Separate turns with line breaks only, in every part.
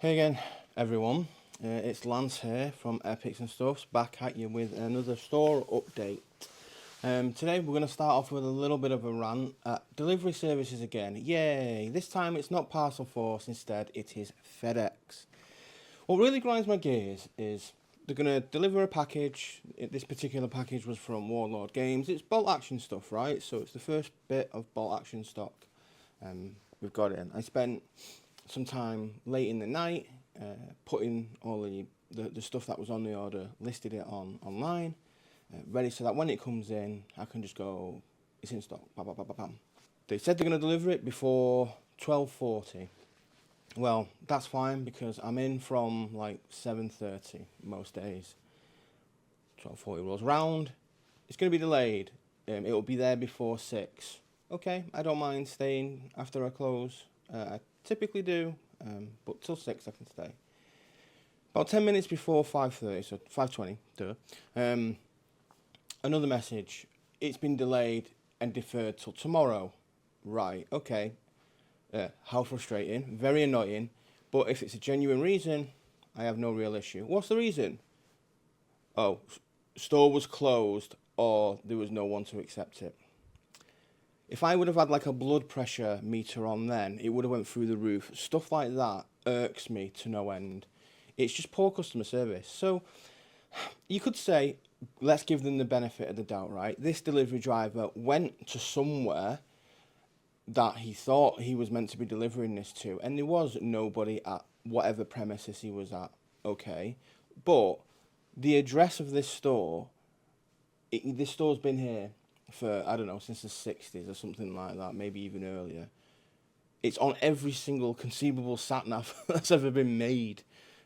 Hey again, everyone. It's Lance here from Epics'N'Stuffs, back at you with another store update. Today we're going to start off with a little bit of a rant at delivery services again. Yay! This time it's not Parcel Force, instead it is FedEx. What really grinds my gears is they're going to deliver a package. This particular package was from Warlord Games. It's bolt action stuff, right? So it's the first bit of bolt action stock. We've got it in. I spent some time late in the night putting all the stuff that was on the order, listed it online, ready so that when it comes in I can just go, it's in stock, bam, bam, bam, bam. They said they're going to deliver it before 12:40. Well, that's fine because I'm in from like 7:30 most days. 12:40 rolls round, it's going to be delayed. It will be there before 6. Okay, I don't mind staying after I close. I typically do, but till 6 I can stay. About 10 minutes before 5:30, so 5:20, another message. It's been delayed and deferred till tomorrow. Right, okay. How frustrating, very annoying, but if it's a genuine reason, I have no real issue. What's the reason? Oh, store was closed or there was no one to accept it. If I would have had like a blood pressure meter on then, it would have went through the roof. Stuff like that irks me to no end. It's just poor customer service. So you could say, let's give them the benefit of the doubt, right? This delivery driver went to somewhere that he thought he was meant to be delivering this to, and there was nobody at whatever premises he was at, okay? But the address of this store, this store's been here for, I don't know, since the 60s or something like that, maybe even earlier. It's on every single conceivable sat-nav that's ever been made.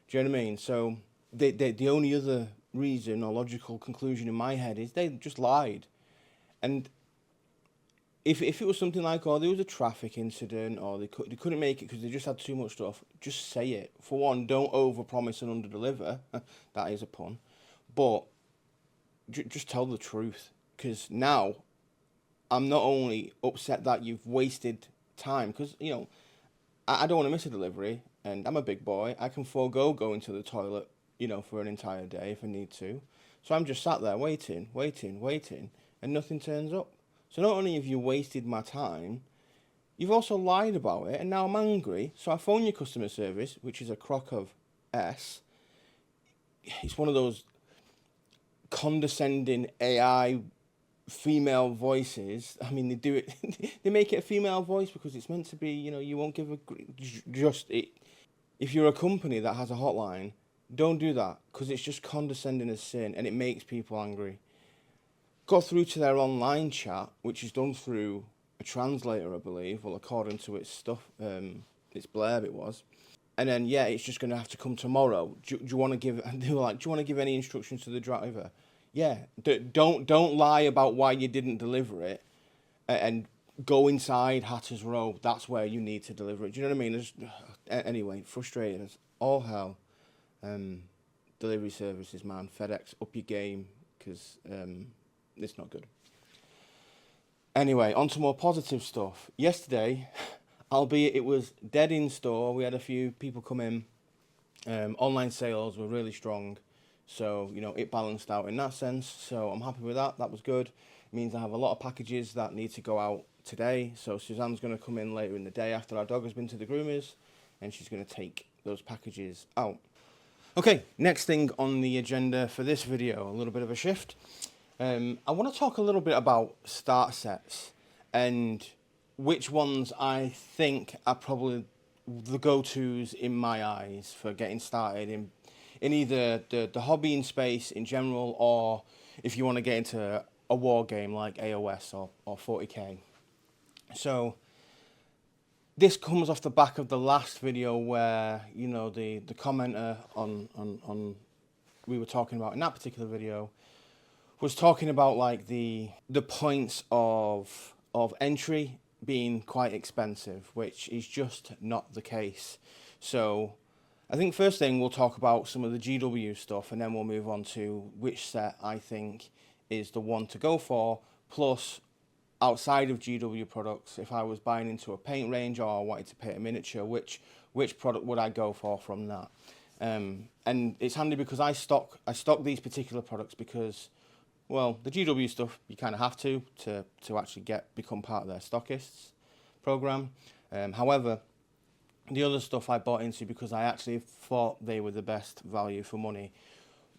Do you know what I mean? So the only other reason or logical conclusion in my head is they just lied. And if it was something like, oh, there was a traffic incident, or they couldn't make it because they just had too much stuff, just say it. For one, don't overpromise and under-deliver. That is a pun. But just tell the truth. Because now I'm not only upset that you've wasted time, because, you know, I don't want to miss a delivery, and I'm a big boy. I can forego going to the toilet, you know, for an entire day if I need to. So I'm just sat there waiting, and nothing turns up. So not only have you wasted my time, you've also lied about it, and now I'm angry. So I phone your customer service, which is a crock of S. It's one of those condescending AI female voices. I mean, they do it. They make it a female voice because it's meant to be. You know, you won't give a just it. If you're a company that has a hotline, don't do that because it's just condescending as sin, and it makes people angry. Got through to their online chat, which is done through a translator, I believe. Well, according to its stuff, its blurb it was. And then yeah, it's just going to have to come tomorrow. Do you want to give? They were like, do you want to give any instructions to the driver? Yeah, don't lie about why you didn't deliver it, and go inside Hatter's Row. That's where you need to deliver it. Do you know what I mean? Anyway, frustrating as all hell. Delivery services, man. FedEx, up your game, because it's not good. Anyway, on to more positive stuff. Yesterday, albeit it was dead in store, we had a few people come in. Online sales were really strong. So, you know, it balanced out in that sense. So I'm happy with that. That was good. It means I have a lot of packages that need to go out today. So Suzanne's going to come in later in the day after our dog has been to the groomers, and she's going to take those packages out. Okay, next thing on the agenda for this video, a little bit of a shift. I want to talk a little bit about start sets and which ones I think are probably the go-tos in my eyes for getting started in either the hobbying space in general, or if you want to get into a war game like AOS or 40k. So this comes off the back of the last video where, you know, the commenter on we were talking about in that particular video was talking about like the points of entry being quite expensive, which is just not the case. So I think first thing we'll talk about some of the GW stuff, and then we'll move on to which set I think is the one to go for. Plus, outside of GW products, if I was buying into a paint range or I wanted to paint a miniature, which product would I go for from that? And it's handy because I stock these particular products because, well, the GW stuff you kind of have to actually become part of their stockists program. However, the other stuff I bought into because I actually thought they were the best value for money,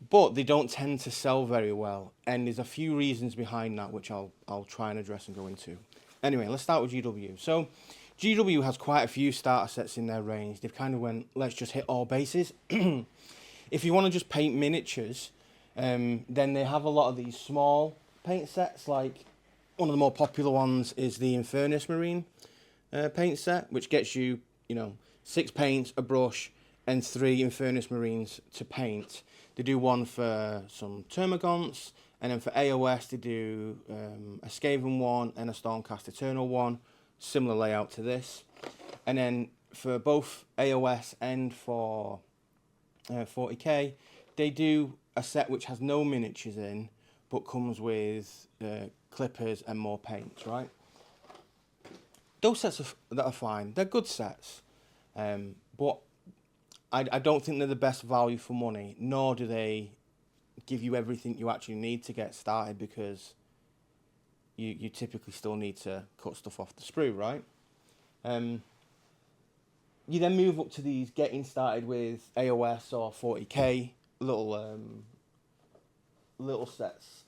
but they don't tend to sell very well, and there's a few reasons behind that which I'll try and address and go into. Anyway, let's start with GW. So GW has quite a few starter sets in their range. They've kind of went, let's just hit all bases. If you want to just paint miniatures, then they have a lot of these small paint sets. Like one of the more popular ones is the EnS Marine paint set, which gets you, 6 paints, a brush, and 3 EnS Marines to paint. They do one for some Termagants, and then for AOS they do a Skaven one and a Stormcast Eternal one, similar layout to this. And then for both AOS and for 40k, they do a set which has no miniatures in, but comes with clippers and more paints, right? Those sets that are fine. They're good sets, but I don't think they're the best value for money, nor do they give you everything you actually need to get started, because you typically still need to cut stuff off the sprue, right? You then move up to these getting started with AOS or 40k little sets.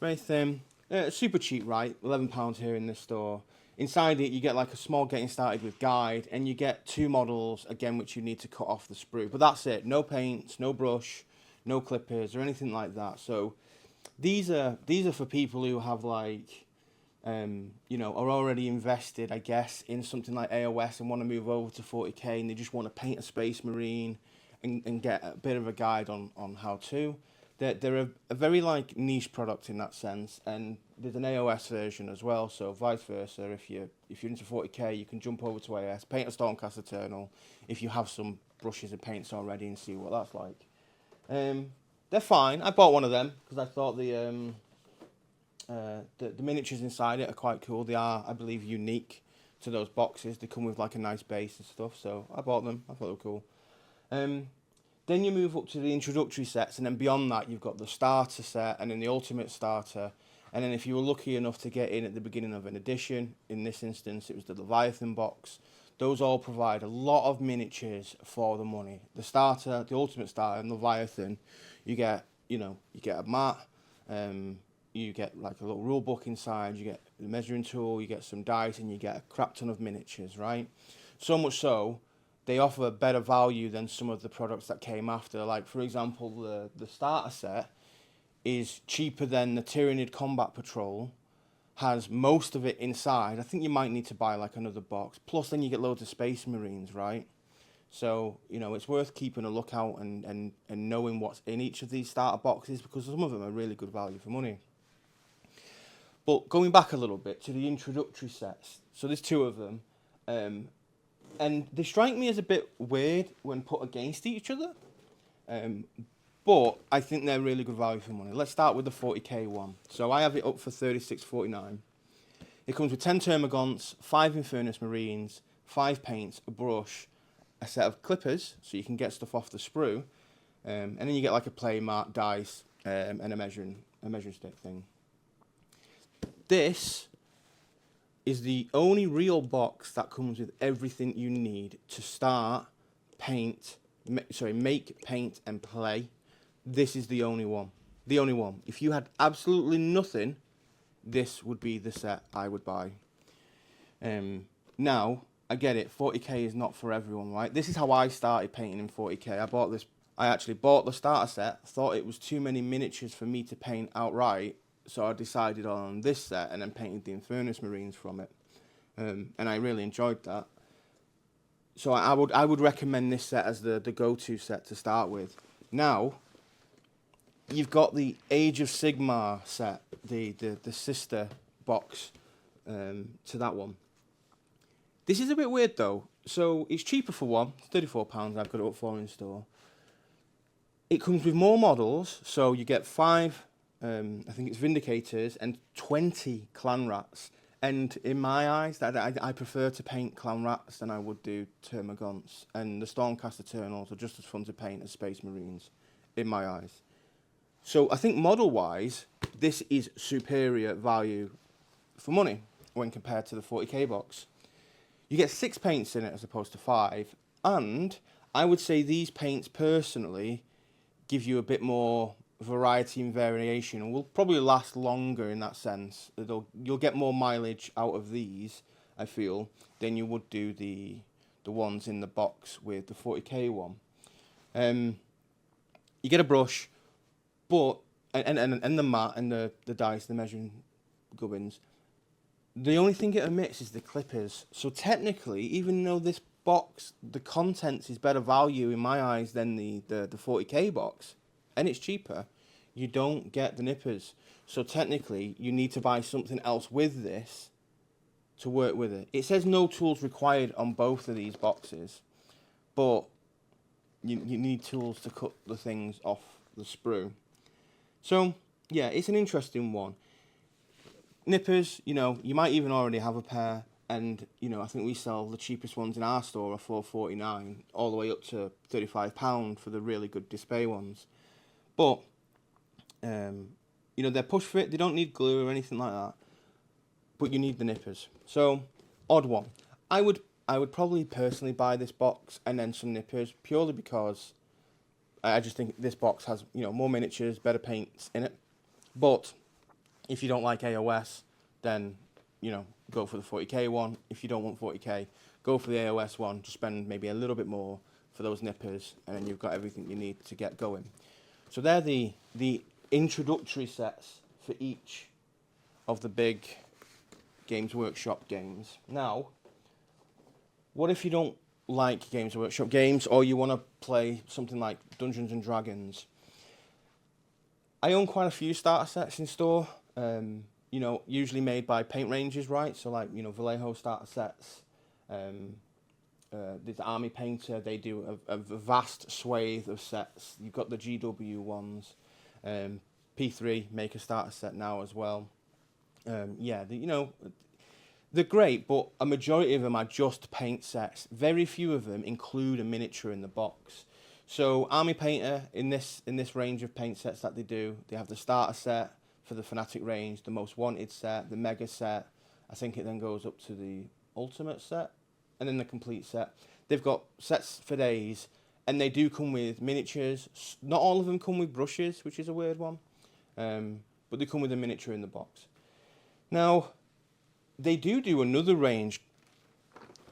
Very thin, super cheap, right? £11 here in this store. Inside it, you get like a small getting started with guide, and you get 2 models, again, which you need to cut off the sprue. But that's it. No paints, no brush, no clippers, or anything like that. So these are for people who have like, are already invested, I guess, in something like AOS and want to move over to 40k, and they just want to paint a Space Marine and get a bit of a guide on how to. They're a very like niche product in that sense, and there's an AOS version as well, so vice versa. If you're into 40k, you can jump over to AOS, paint a Stormcast Eternal if you have some brushes and paints already, and see what that's like. They're fine. I bought one of them because I thought the miniatures inside it are quite cool. They are, I believe, unique to those boxes. They come with like a nice base and stuff, so I bought them. I thought they were cool. Then you move up to the introductory sets, and then beyond that you've got the starter set and then the ultimate starter. And then if you were lucky enough to get in at the beginning of an edition, in this instance it was the Leviathan box, those all provide a lot of miniatures for the money. The starter, the ultimate starter, and Leviathan, you get a mat, you get like a little rule book inside, you get the measuring tool, you get some dice, and you get a crap ton of miniatures, right? So much so, they offer better value than some of the products that came after. Like, for example, the starter set is cheaper than the Tyranid Combat Patrol, has most of it inside. I think you might need to buy like another box. Plus then you get loads of Space Marines, right? So, it's worth keeping a lookout and knowing what's in each of these starter boxes, because some of them are really good value for money. But going back a little bit to the introductory sets, so there's 2 of them, and they strike me as a bit weird when put against each other, but I think they're really good value for money. Let's start with the 40k one. So I have it up for $36.49. It comes with 10 Termagants, 5 EnS Marines, 5 paints, a brush, a set of clippers, so you can get stuff off the sprue, and then you get like a play mat, dice, and a measuring stick thing. This is the only real box that comes with everything you need to start, make, paint, and play. This is the only one. The only one. If you had absolutely nothing, this would be the set I would buy. Now, I get it, 40k is not for everyone, right? This is how I started painting in 40k. I actually bought the starter set, thought it was too many miniatures for me to paint outright, so I decided on this set and then painted the EnS Marines from it. And I really enjoyed that. So I would recommend this set as the go-to set to start with. Now, you've got the Age of Sigmar set, the sister box to that one. This is a bit weird though. So it's cheaper for one, £34 I've got it up for in store. It comes with more models, so you get 5 I think it's Vindicators, and 20 Clan Rats. And in my eyes, I prefer to paint Clan Rats than I would do Termagants. And the Stormcast Eternals are just as fun to paint as Space Marines, in my eyes. So I think model-wise, this is superior value for money when compared to the 40k box. You get 6 paints in it as opposed to 5. And I would say these paints, personally, give you a bit more variety and variation, and will probably last longer in that sense. You'll get more mileage out of these, I feel, than you would do the ones in the box with the 40k one. You get a brush, but and the mat and the dice, the measuring gubbins. The only thing it omits is the clippers. So technically, even though this box, the contents is better value in my eyes than the 40k box, and it's cheaper, you don't get the nippers. So technically, you need to buy something else with this to work with it. It says no tools required on both of these boxes, but you need tools to cut the things off the sprue. So, yeah, it's an interesting one. Nippers, you know, you might even already have a pair, and, you know, I think we sell the cheapest ones in our store are $4.49, all the way up to £35 for the really good display ones. But, you know, they're push fit, they don't need glue or anything like that, but you need the nippers. So, odd one. I would probably personally buy this box and then some nippers, purely because I just think this box has, you know, more miniatures, better paints in it. But if you don't like AOS, then, you know, go for the 40k one. If you don't want 40k, go for the AOS one. Just spend maybe a little bit more for those nippers, and then you've got everything you need to get going. So they're the introductory sets for each of the big Games Workshop games. Now, what if you don't like Games Workshop games, or you want to play something like Dungeons and Dragons? I own quite a few starter sets in store, you know, usually made by paint ranges, right? So like, you know, Vallejo starter sets, there's Army Painter, they do a vast swathe of sets. You've got the GW ones, P3 make a starter set now as well. Yeah, you know, they're great, but a majority of them are just paint sets. Very few of them include a miniature in the box. So Army Painter, in this range of paint sets that they do, they have the starter set for the Fanatic range, the Most Wanted set, the Mega set. I think it then goes up to the Ultimate set, and then the Complete set. They've got sets for days, and they do come with miniatures. Not all of them come with brushes, which is a weird one, but they come with a miniature in the box. Now, they do another range,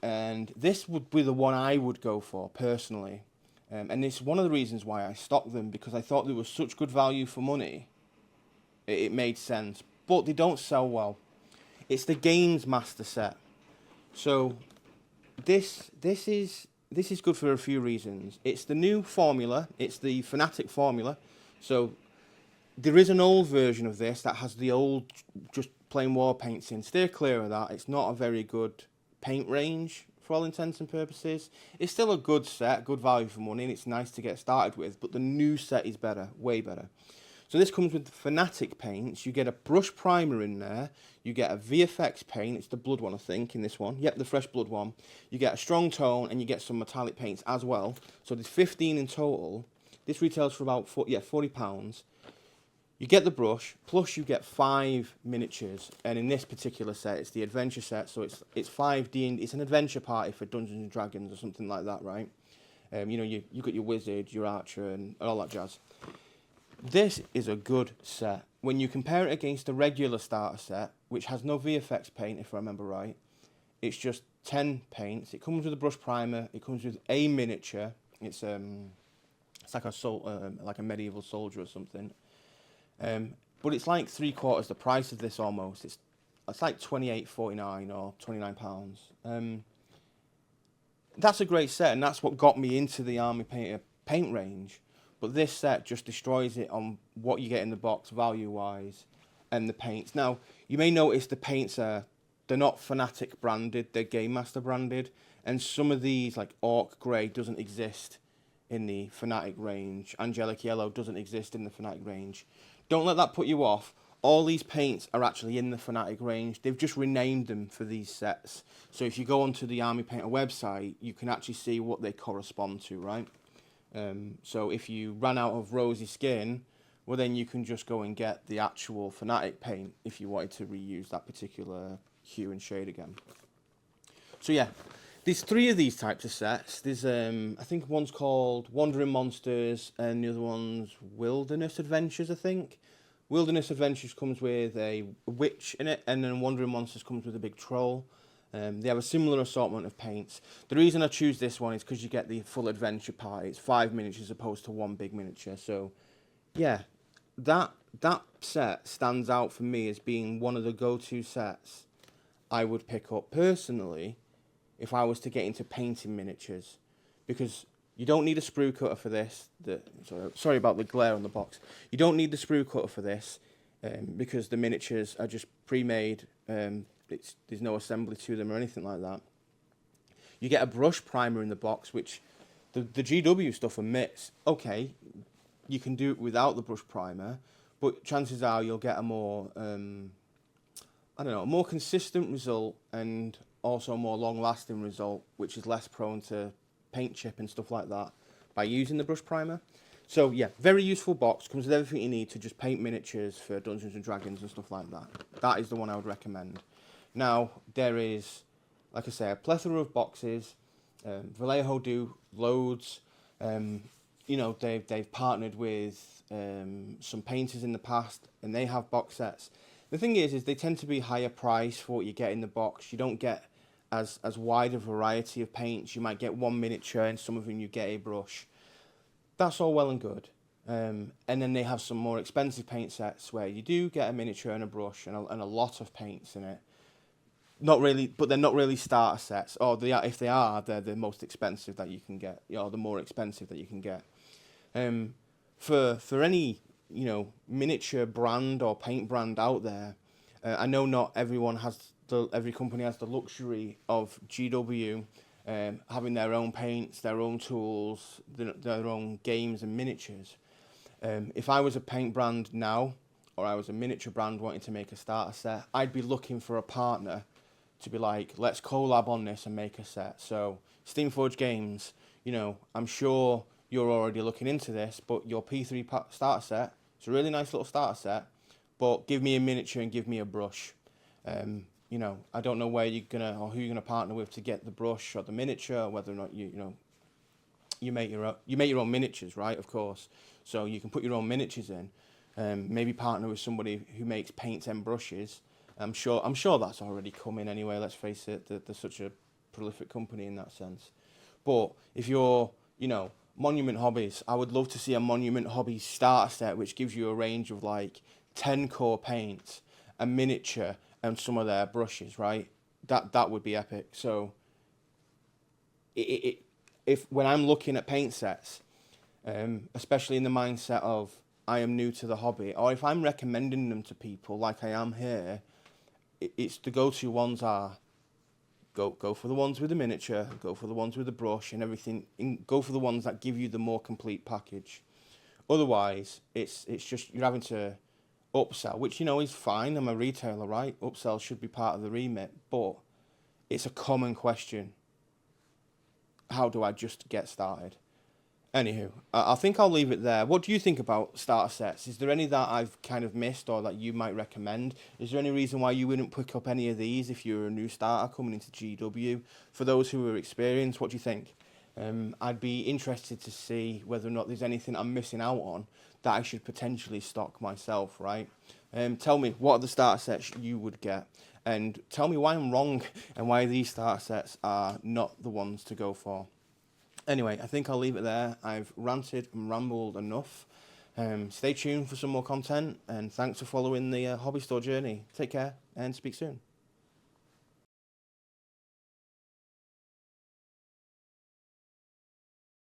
and this would be the one I would go for, personally. And it's one of the reasons why I stocked them, because I thought they were such good value for money. It made sense, but they don't sell well. It's the Games Master set. So this is good for a few reasons. It's the new formula. It's the Fanatic formula. So there is an old version of this that has the old just plain war paints in. Steer clear of that. It's not a very good paint range for all intents and purposes. It's still a good set, good value for money, and it's nice to get started with, but the new set is better, way better. So this comes with Fanatic paints. You get a brush primer in there. You get a VFX paint. It's the blood one, I think, in this one. Yep, the fresh blood one. You get a strong tone, and you get some metallic paints as well. So there's 15 in total. This retails for about £40. You get the brush, plus you get 5 miniatures. And in this particular set, it's the adventure set. So it's 5D, it's an adventure party for Dungeons and Dragons or something like that, right? You know, you got your wizard, your archer, and all that jazz. This is a good set. When you compare it against a regular starter set, which has no VFX paint, if I remember right, it's just 10 paints. It comes with a brush primer. It comes with a miniature. It's like a medieval soldier or something. But it's like 3/4 the price of this almost. It's like £28.49 or £29. That's a great set, and that's what got me into the Army Painter paint range. But this set just destroys it on what you get in the box value-wise and the paints. Now, you may notice the paints they're not Fanatic branded, they're Game Master branded. And some of these, like Orc Grey, doesn't exist in the Fanatic range. Angelic Yellow doesn't exist in the Fanatic range. don't let that put you off. All these paints are actually in the Fanatic range. They've just renamed them for these sets. So if you go onto the Army Painter website, you can actually see what they correspond to, right? So if you ran out of rosy skin, well then you can just go and get the actual Fanatic paint if you wanted to reuse that particular hue and shade again. So yeah, there's 3 of these types of sets. There's I think one's called Wandering Monsters and the other one's Wilderness Adventures, I think. Wilderness Adventures comes with a witch in it, and then Wandering Monsters comes with a big troll. They have a similar assortment of paints. The reason I choose this one is because you get the full adventure part. It's 5 miniatures as opposed to 1 big miniature. So, yeah, that set stands out for me as being one of the go-to sets I would pick up personally if I was to get into painting miniatures, because you don't need a sprue cutter for this. Sorry about the glare on the box. You don't need the sprue cutter for this because the miniatures are just pre-made. There's no assembly to them or anything like that. You get a brush primer in the box, which the GW stuff admits, okay, you can do it without the brush primer, but chances are you'll get a more, I don't know, a more consistent result and also a more long-lasting result, which is less prone to paint chip and stuff like that by using the brush primer. So yeah, very useful box, comes with everything you need to just paint miniatures for Dungeons and Dragons and stuff like that. That is the one I would recommend. Now there is, like I say, a plethora of boxes. Vallejo do loads. You know, they've partnered with some painters in the past, and they have box sets. The thing is they tend to be higher price for what you get in the box. You don't get as wide a variety of paints. You might get 1 miniature, and some of them you get a brush. That's all well and good. And then they have some more expensive paint sets where you do get a miniature and a brush and a lot of paints in it. Not really, but they're not really starter sets. Or they are, if they are, they're the most expensive that you can get. Or the more expensive that you can get. For any, you know, miniature brand or paint brand out there, I know not everyone has every company has the luxury of GW having their own paints, their own tools, their own games and miniatures. If I was a paint brand now, or I was a miniature brand wanting to make a starter set, I'd be looking for a partner to be like, let's collab on this and make a set. So Steamforged Games, you know, I'm sure you're already looking into this, but your P3 starter set, it's a really nice little starter set, but give me a miniature and give me a brush. You know, I don't know where you're gonna or who you're gonna partner with to get the brush or the miniature, or whether or not you make your own miniatures, right? Of course, so you can put your own miniatures in. Maybe partner with somebody who makes paints and brushes. I'm sure that's already coming anyway. Let's face it, they're such a prolific company in that sense. But if you're, you know, Monument Hobbies, I would love to see a Monument Hobbies starter set which gives you a range of like 10 core paints, a miniature, and some of their brushes, right? That would be epic. So, if when I'm looking at paint sets, especially in the mindset of I am new to the hobby, or if I'm recommending them to people like I am here, it's the go-to ones are go for the ones with the miniature, go for the ones with the brush and everything. Go for the ones that give you the more complete package. Otherwise, it's just you're having to upsell, which, you know, is fine. I'm a retailer, right? Upsell should be part of the remit, but it's a common question. How do I just get started? Anywho, I think I'll leave it there. What do you think about starter sets? Is there any that I've kind of missed or that you might recommend? Is there any reason why you wouldn't pick up any of these if you're a new starter coming into GW? For those who are experienced, what do you think? I'd be interested to see whether or not there's anything I'm missing out on that I should potentially stock myself, right? Tell me, what are the starter sets you would get? And tell me why I'm wrong and why these starter sets are not the ones to go for. Anyway, I think I'll leave it there. I've ranted and rambled enough. Stay tuned for some more content, and thanks for following the hobby store journey. Take care and speak soon.